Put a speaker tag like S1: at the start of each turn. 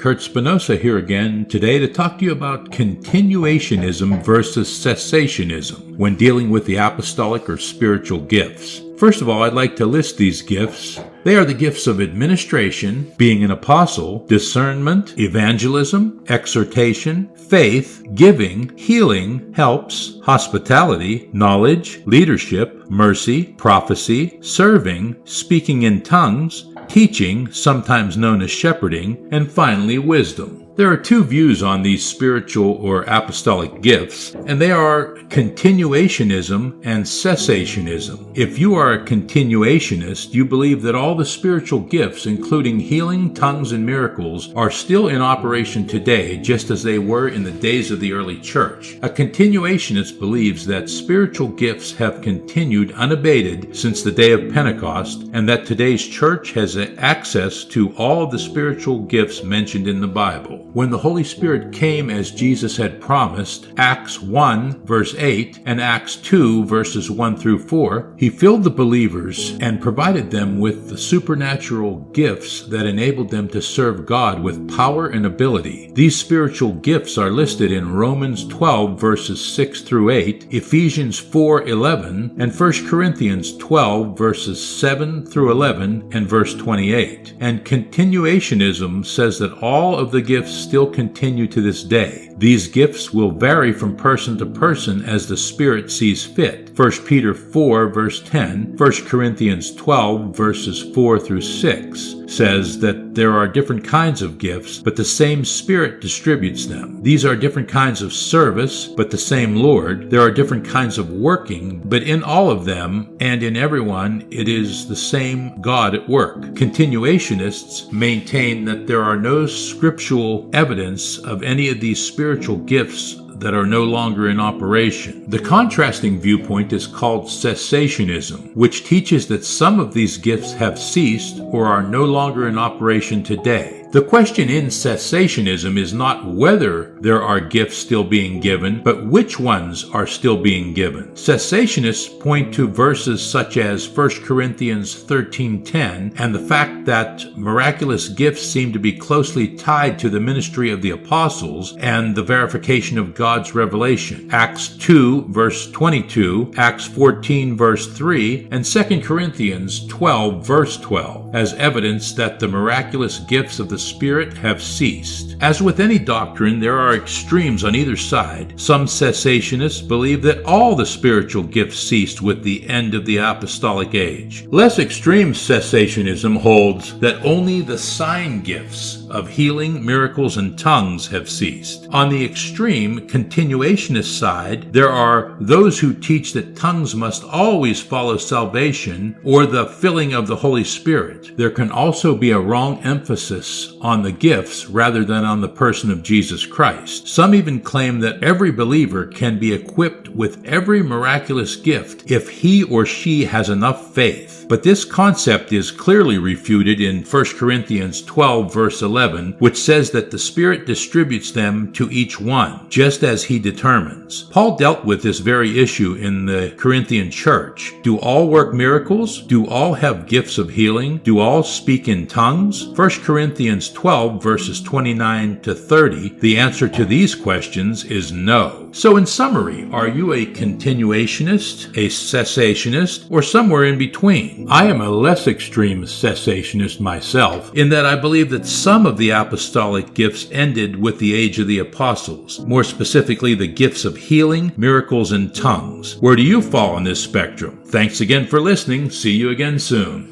S1: Kurt Spinoza here again today to talk to you about continuationism versus cessationism when dealing with the apostolic or spiritual gifts. First of all, I'd like to list these gifts. They are the gifts of administration, being an apostle, discernment, evangelism, exhortation, faith, giving, healing, helps, hospitality, knowledge, leadership, mercy, prophecy, serving, speaking in tongues, teaching, sometimes known as shepherding, and finally wisdom. There are two views on these spiritual or apostolic gifts, and they are continuationism and cessationism. If you are a continuationist, you believe that all the spiritual gifts, including healing, tongues, and miracles, are still in operation today, just as they were in the days of the early church. A continuationist believes that spiritual gifts have continued unabated since the day of Pentecost, and that today's church has access to all of the spiritual gifts mentioned in the Bible. When the Holy Spirit came as Jesus had promised, Acts 1 verse 8 and Acts 2 verses 1 through 4, he filled the believers and provided them with the supernatural gifts that enabled them to serve God with power and ability. These spiritual gifts are listed in Romans 12 verses 6 through 8, Ephesians 4:11, and 1 Corinthians 12 verses 7 through 11 and verse 28. And continuationism says that all of the gifts still continue to this day. These gifts will vary from person to person as the Spirit sees fit. 1 Peter 4 verse 10, 1 Corinthians 12 verses 4 through 6 says that there are different kinds of gifts, but the same Spirit distributes them. These are different kinds of service, but the same Lord. There are different kinds of working, but in all of them and in everyone, it is the same God at work. Continuationists maintain that there are no scriptural evidence of any of these spiritual gifts that are no longer in operation. The contrasting viewpoint is called cessationism, which teaches that some of these gifts have ceased or are no longer in operation today. The question in cessationism is not whether there are gifts still being given, but which ones are still being given. Cessationists point to verses such as 1 Corinthians 13:10 and the fact that miraculous gifts seem to be closely tied to the ministry of the apostles and the verification of God's revelation. Acts 2 verse 22, Acts 14 verse 3, and 2 Corinthians 12 verse 12 as evidence that the miraculous gifts of the Spirit have ceased. As with any doctrine, there are extremes on either side. Some cessationists believe that all the spiritual gifts ceased with the end of the apostolic age. Less extreme cessationism holds that only the sign gifts of healing, miracles, and tongues have ceased. On the extreme continuationist side, there are those who teach that tongues must always follow salvation or the filling of the Holy Spirit. There can also be a wrong emphasis on the gifts rather than on the person of Jesus Christ. Some even claim that every believer can be equipped with every miraculous gift if he or she has enough faith. But this concept is clearly refuted in 1 Corinthians 12 verse 11, which says that the Spirit distributes them to each one, just as he determines. Paul dealt with this very issue in the Corinthian church. Do all work miracles? Do all have gifts of healing? Do all speak in tongues? 1 Corinthians 12 verses 29 to 30, the answer to these questions is no. So in summary, are you a continuationist, a cessationist, or somewhere in between? I am a less extreme cessationist myself, in that I believe that some of the apostolic gifts ended with the age of the apostles, more specifically the gifts of healing, miracles, and tongues. Where do you fall on this spectrum? Thanks again for listening. See you again soon.